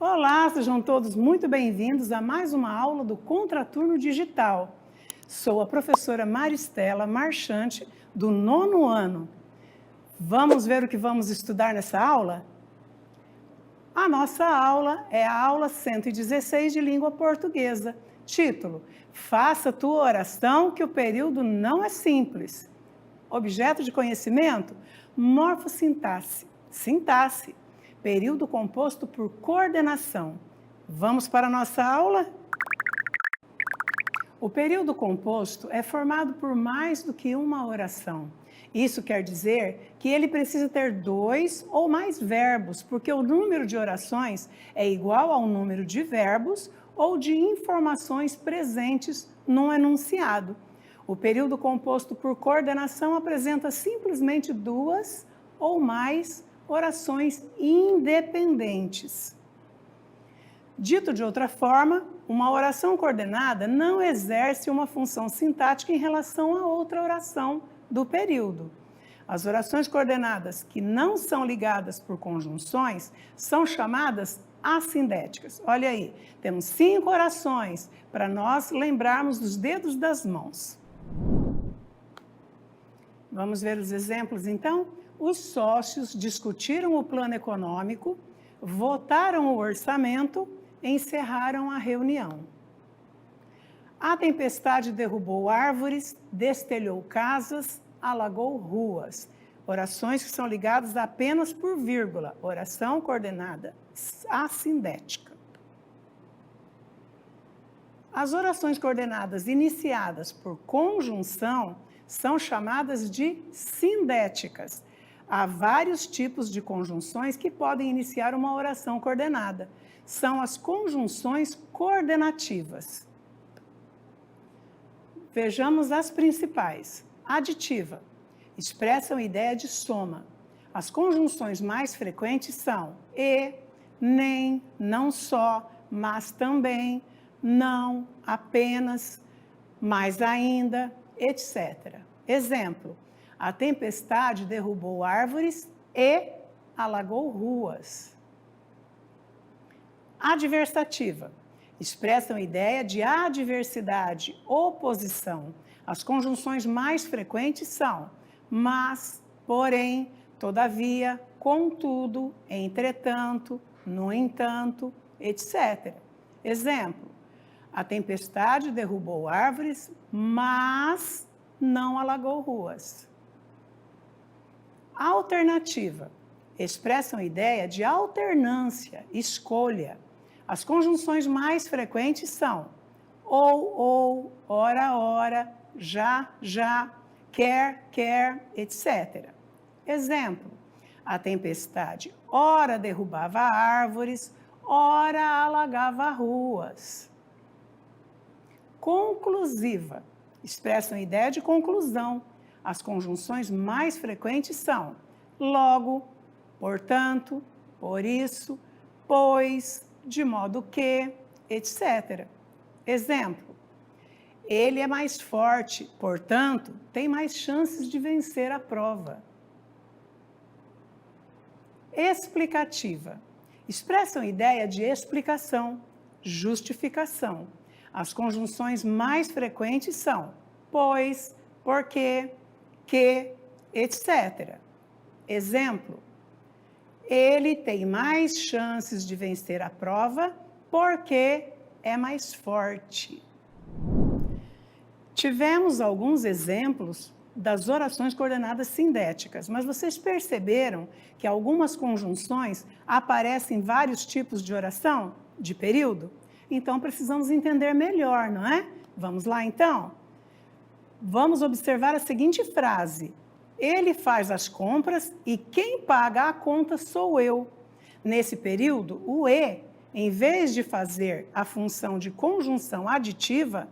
Olá, sejam todos muito bem-vindos a mais uma aula do Contraturno Digital. Sou a professora Maristela Marchante, do 9º ano. Vamos ver o que vamos estudar nessa aula? A nossa aula é a aula 116 de língua portuguesa. Título: Faça tua oração que o período não é simples. Objeto de conhecimento: morfossintaxe, sintaxe. Período composto por coordenação. Vamos para a nossa aula? O período composto é formado por mais do que uma oração. Isso quer dizer que ele precisa ter 2 ou mais verbos, porque o número de orações é igual ao número de verbos ou de informações presentes num enunciado. O período composto por coordenação apresenta simplesmente 2 ou mais orações independentes. Dito de outra forma, uma oração coordenada não exerce uma função sintática em relação a outra oração do período. As orações coordenadas que não são ligadas por conjunções são chamadas assindéticas. Olha aí, temos 5 orações para nós lembrarmos dos dedos das mãos. Vamos ver os exemplos então? Os sócios discutiram o plano econômico, votaram o orçamento, encerraram a reunião. A tempestade derrubou árvores, destelhou casas, alagou ruas. Orações que são ligadas apenas por vírgula. Oração coordenada assindética. As orações coordenadas iniciadas por conjunção são chamadas de sindéticas. Há vários tipos de conjunções que podem iniciar uma oração coordenada. São as conjunções coordenativas. Vejamos as principais. Aditiva. Expressam ideia de soma. As conjunções mais frequentes são e, nem, não só, mas também, não, apenas, mais ainda, etc. Exemplo: a tempestade derrubou árvores e alagou ruas. Adversativa. Expressam ideia de adversidade, oposição. As conjunções mais frequentes são mas, porém, todavia, contudo, entretanto, no entanto, etc. Exemplo: a tempestade derrubou árvores, mas não alagou ruas. Alternativa. Expressam ideia de alternância, escolha. As conjunções mais frequentes são ou, ora, já, quer, etc. Exemplo: a tempestade ora derrubava árvores, ora alagava ruas. Conclusiva. Expressam ideia de conclusão. As conjunções mais frequentes são logo, portanto, por isso, pois, de modo que, etc. Exemplo: ele é mais forte, portanto, tem mais chances de vencer a prova. Explicativa. Expressam ideia de explicação, justificação. As conjunções mais frequentes são pois, porque, que, etc. Exemplo: ele tem mais chances de vencer a prova porque é mais forte. Tivemos alguns exemplos das orações coordenadas sindéticas, mas vocês perceberam que algumas conjunções aparecem em vários tipos de oração, de período? Então precisamos entender melhor, não é? Vamos lá então? Vamos observar a seguinte frase: ele faz as compras e quem paga a conta sou eu. Nesse período, o e, em vez de fazer a função de conjunção aditiva,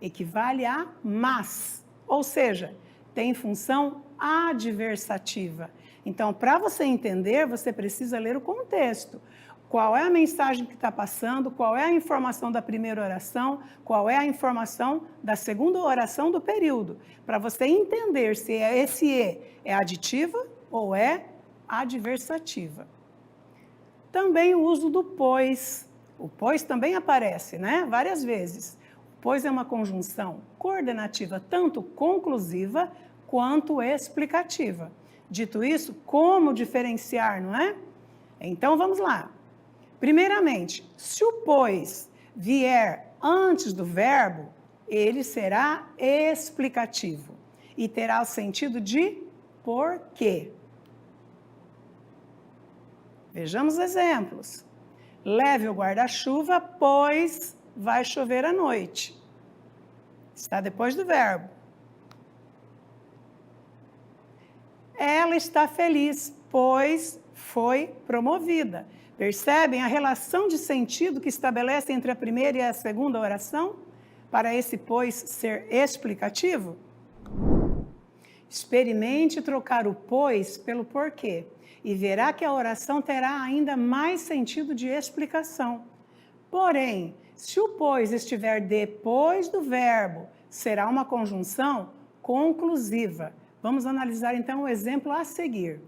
equivale a mas, ou seja, tem função adversativa. Então, para você entender, você precisa ler o contexto. Qual é a mensagem que está passando, qual é a informação da primeira oração, qual é a informação da segunda oração do período, para você entender se esse é aditiva ou é adversativa. Também o uso do pois. O pois também aparece, né? Várias vezes. O pois é uma conjunção coordenativa, tanto conclusiva quanto explicativa. Dito isso, como diferenciar, não é? Então, vamos lá. Primeiramente, se o pois vier antes do verbo, ele será explicativo e terá o sentido de porquê. Vejamos exemplos. Leve o guarda-chuva, pois vai chover à noite. Está depois do verbo. Ela está feliz, pois foi promovida. Percebem a relação de sentido que estabelece entre a primeira e a segunda oração? Para esse pois ser explicativo? Experimente trocar o pois pelo porquê e verá que a oração terá ainda mais sentido de explicação. Porém, se o pois estiver depois do verbo, será uma conjunção conclusiva. Vamos analisar então o exemplo a seguir.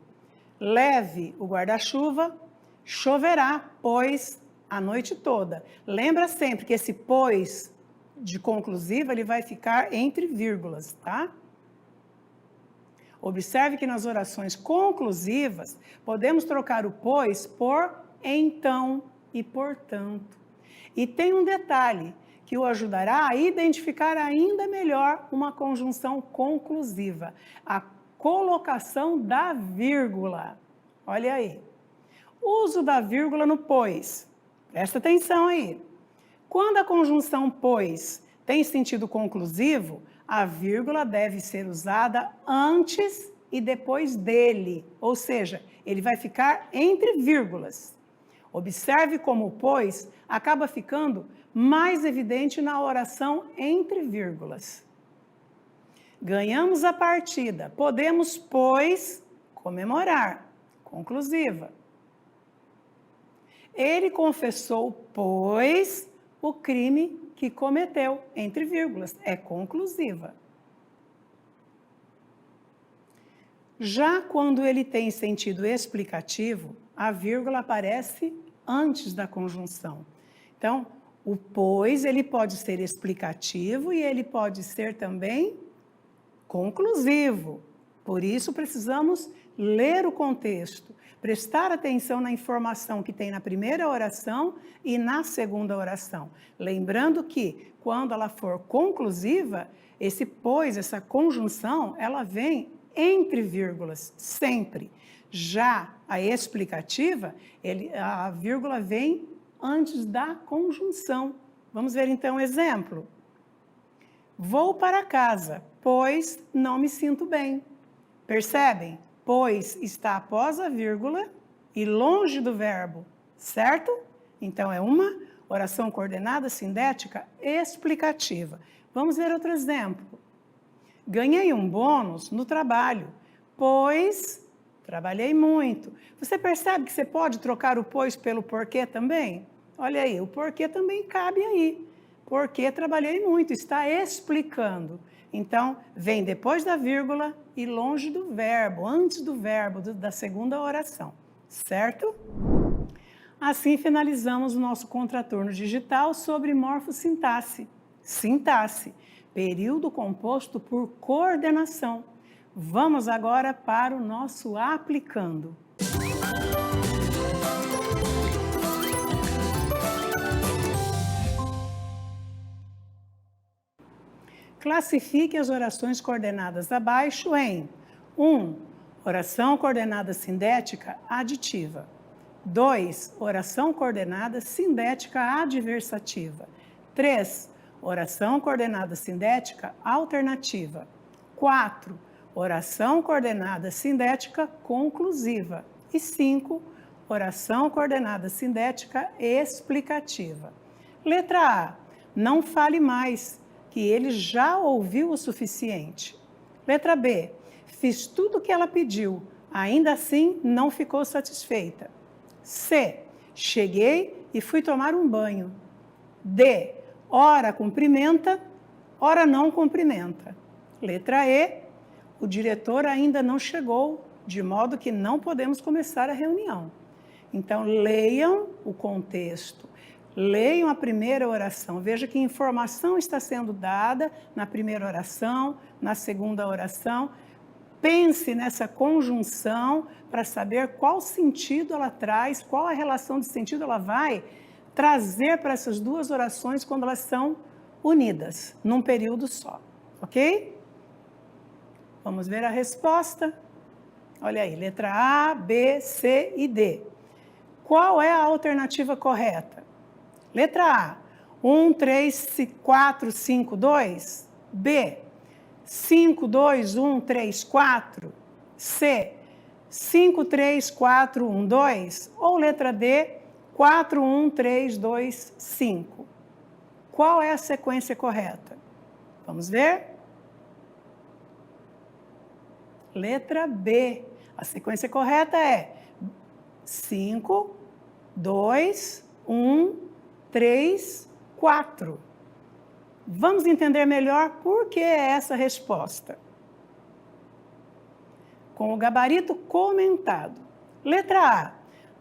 Leve o guarda-chuva, choverá, pois, a noite toda. Lembra sempre que esse pois de conclusiva, ele vai ficar entre vírgulas, tá? Observe que nas orações conclusivas, podemos trocar o pois por então e portanto. E tem um detalhe que o ajudará a identificar ainda melhor uma conjunção conclusiva, a colocação da vírgula. Olha aí. Uso da vírgula no pois. Presta atenção aí. Quando a conjunção pois tem sentido conclusivo, a vírgula deve ser usada antes e depois dele, ou seja, ele vai ficar entre vírgulas. Observe como o pois acaba ficando mais evidente na oração entre vírgulas. Ganhamos a partida, podemos, pois, comemorar. Conclusiva. Ele confessou, pois, o crime que cometeu, entre vírgulas, é conclusiva. Já quando ele tem sentido explicativo, a vírgula aparece antes da conjunção. Então, o pois, ele pode ser explicativo e ele pode ser também conclusivo. Por isso, precisamos ler o contexto, prestar atenção na informação que tem na primeira oração e na segunda oração. Lembrando que, quando ela for conclusiva, esse pois, essa conjunção, ela vem entre vírgulas, sempre. Já a explicativa, a vírgula vem antes da conjunção. Vamos ver então um exemplo. Vou para casa, pois não me sinto bem. Percebem? Pois está após a vírgula e longe do verbo, certo? Então, é uma oração coordenada sindética explicativa. Vamos ver outro exemplo. Ganhei um bônus no trabalho, pois trabalhei muito. Você percebe que você pode trocar o pois pelo porquê também? Olha aí, o porquê também cabe aí. Porque trabalhei muito, está explicando. Então, vem depois da vírgula e longe do verbo, antes do verbo da segunda oração, certo? Assim, finalizamos o nosso contraturno digital sobre morfossintaxe. Sintaxe, período composto por coordenação. Vamos agora para o nosso aplicando. Classifique as orações coordenadas abaixo em 1. Oração coordenada sindética aditiva. 2. Oração coordenada sindética adversativa. 3. Oração coordenada sindética alternativa. 4. Oração coordenada sindética conclusiva. E 5. Oração coordenada sindética explicativa. Letra A. Não fale mais, que ele já ouviu o suficiente. Letra B. Fiz tudo o que ela pediu, ainda assim não ficou satisfeita. C, cheguei e fui tomar um banho. D, ora cumprimenta, ora não cumprimenta. Letra E, o diretor ainda não chegou, de modo que não podemos começar a reunião. Então, leiam o contexto, leiam a primeira oração, veja que informação está sendo dada na primeira oração, na segunda oração. Pense nessa conjunção para saber qual sentido ela traz, qual a relação de sentido ela vai trazer para essas duas orações quando elas são unidas, num período só, ok? Vamos ver a resposta. Olha aí, letra A, B, C e D. Qual é a alternativa correta? Letra A, 1, 3, 4, 5, 2. B, 5, 2, 1, 3, 4. C, 5, 3, 4, 1, 2. Ou letra D, 4, 1, 3, 2, 5. Qual é a sequência correta? Vamos ver? Letra B. A sequência correta é 5, 2, 1, 3, 4. Vamos entender melhor por que é essa resposta. Com o gabarito comentado. Letra A.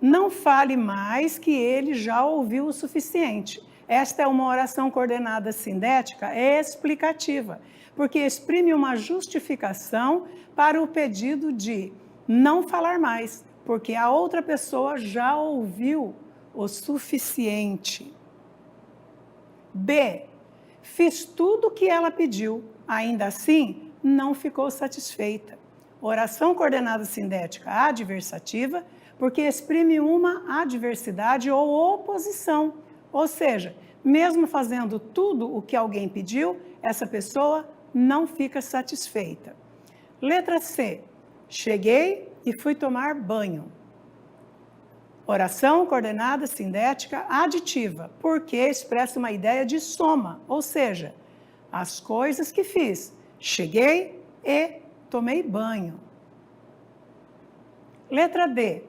Não fale mais que ele já ouviu o suficiente. Esta é uma oração coordenada sindética explicativa, porque exprime uma justificação para o pedido de não falar mais, porque a outra pessoa já ouviu o suficiente. B. Fiz tudo o que ela pediu, ainda assim não ficou satisfeita. Oração coordenada sindética adversativa, porque exprime uma adversidade ou oposição. Ou seja, mesmo fazendo tudo o que alguém pediu, essa pessoa não fica satisfeita. Letra C. Cheguei e fui tomar banho. Oração coordenada sindética aditiva, porque expressa uma ideia de soma, ou seja, as coisas que fiz. Cheguei e tomei banho. Letra D.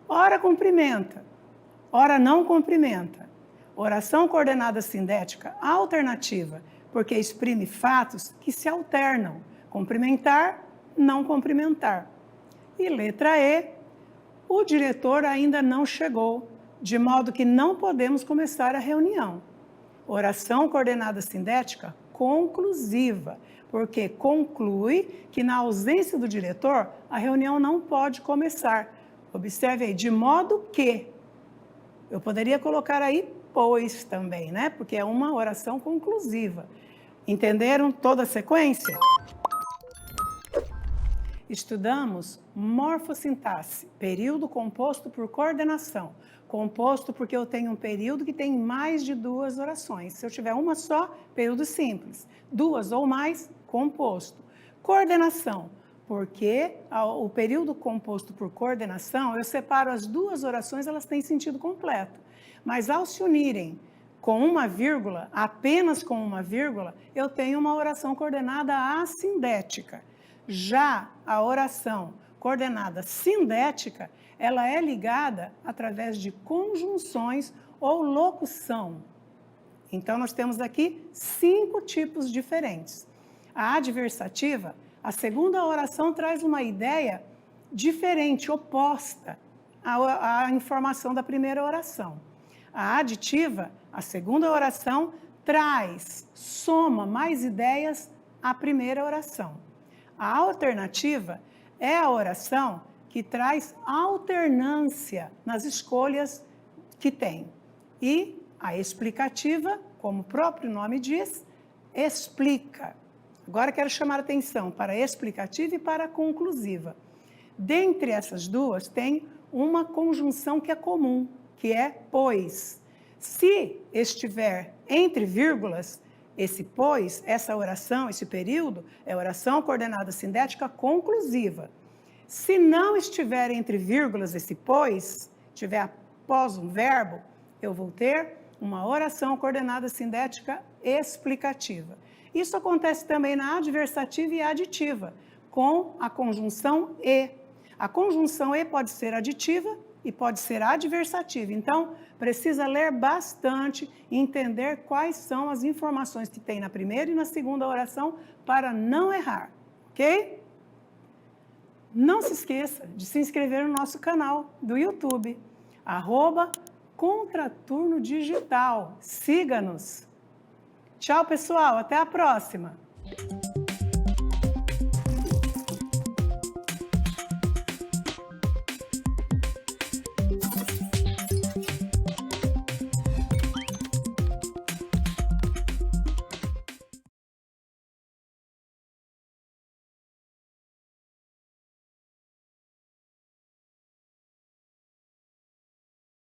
Ora cumprimenta, ora não cumprimenta. Oração coordenada sindética alternativa, porque exprime fatos que se alternam. Cumprimentar, não cumprimentar. E letra E. O diretor ainda não chegou, de modo que não podemos começar a reunião. Oração coordenada sindética conclusiva, porque conclui que na ausência do diretor, a reunião não pode começar. Observe aí, de modo que. Eu poderia colocar aí pois também, né? Porque é uma oração conclusiva. Entenderam toda a sequência? Estudamos morfossintaxe, período composto por coordenação. Composto porque eu tenho um período que tem mais de duas orações. Se eu tiver uma só, período simples. Duas ou mais, composto. Coordenação, porque o período composto por coordenação, eu separo as duas orações, elas têm sentido completo. Mas ao se unirem com uma vírgula, apenas com uma vírgula, eu tenho uma oração coordenada assindética. Já a oração coordenada sindética, ela é ligada através de conjunções ou locução. Então, nós temos aqui 5 tipos diferentes. A adversativa, a segunda oração traz uma ideia diferente, oposta à informação da primeira oração. A aditiva, a segunda oração, soma mais ideias à primeira oração. A alternativa é a oração que traz alternância nas escolhas que tem. E a explicativa, como o próprio nome diz, explica. Agora quero chamar a atenção para a explicativa e para a conclusiva. Dentre essas duas, tem uma conjunção que é comum, que é pois. Se estiver entre vírgulas, esse pois, essa oração, esse período, é oração coordenada sindética conclusiva. Se não estiver entre vírgulas esse pois, estiver após um verbo, eu vou ter uma oração coordenada sindética explicativa. Isso acontece também na adversativa e aditiva, com a conjunção e. A conjunção e pode ser aditiva e pode ser adversativa. Então, precisa ler bastante e entender quais são as informações que tem na primeira e na segunda oração para não errar, ok? Não se esqueça de se inscrever no nosso canal do YouTube, @Contraturno Digital. Siga-nos. Tchau, pessoal. Até a próxima.